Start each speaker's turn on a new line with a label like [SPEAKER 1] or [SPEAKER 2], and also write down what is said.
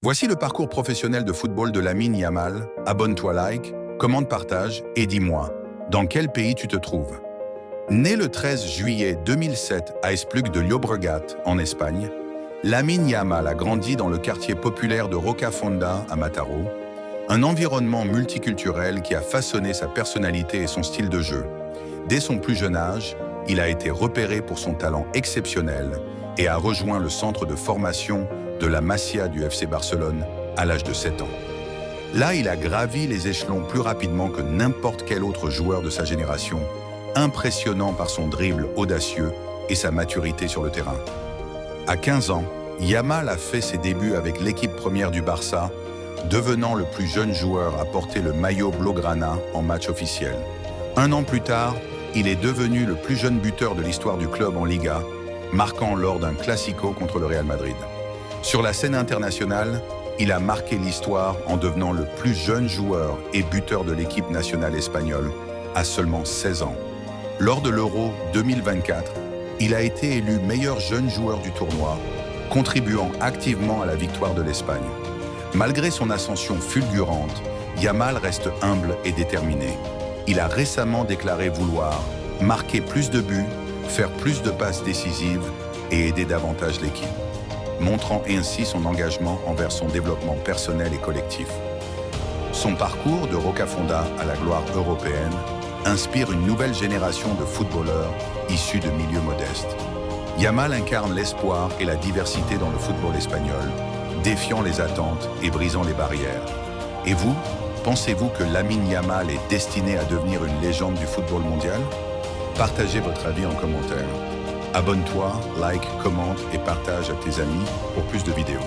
[SPEAKER 1] Voici le parcours professionnel de football de Lamine Yamal. Abonne-toi, like, commente, partage et dis-moi, dans quel pays tu te trouves? Né le 13 juillet 2007 à Esplugue de Llobregat, en Espagne, Lamine Yamal a grandi dans le quartier populaire de Rocafonda à Mataró, un environnement multiculturel qui a façonné sa personnalité et son style de jeu. Dès son plus jeune âge, il a été repéré pour son talent exceptionnel et a rejoint le centre de formation de la Masia du FC Barcelone à l'âge de 7 ans. Là, il a gravi les échelons plus rapidement que n'importe quel autre joueur de sa génération, impressionnant par son dribble audacieux et sa maturité sur le terrain. À 15 ans, Yamal a fait ses débuts avec l'équipe première du Barça, devenant le plus jeune joueur à porter le maillot blaugrana en match officiel. Un an plus tard, il est devenu le plus jeune buteur de l'histoire du club en Liga, marquant lors d'un Classico contre le Real Madrid. Sur la scène internationale, il a marqué l'histoire en devenant le plus jeune joueur et buteur de l'équipe nationale espagnole à seulement 16 ans. Lors de l'Euro 2024, il a été élu meilleur jeune joueur du tournoi, contribuant activement à la victoire de l'Espagne. Malgré son ascension fulgurante, Yamal reste humble et déterminé. Il a récemment déclaré vouloir marquer plus de buts, faire plus de passes décisives et aider davantage l'équipe, montrant ainsi son engagement envers son développement personnel et collectif. Son parcours de Rocafonda à la gloire européenne inspire une nouvelle génération de footballeurs issus de milieux modestes. Yamal incarne l'espoir et la diversité dans le football espagnol, défiant les attentes et brisant les barrières. Et vous, pensez-vous que Lamine Yamal est destiné à devenir une légende du football mondial? Partagez votre avis en commentaire. Abonne-toi, like, commente et partage à tes amis pour plus de vidéos.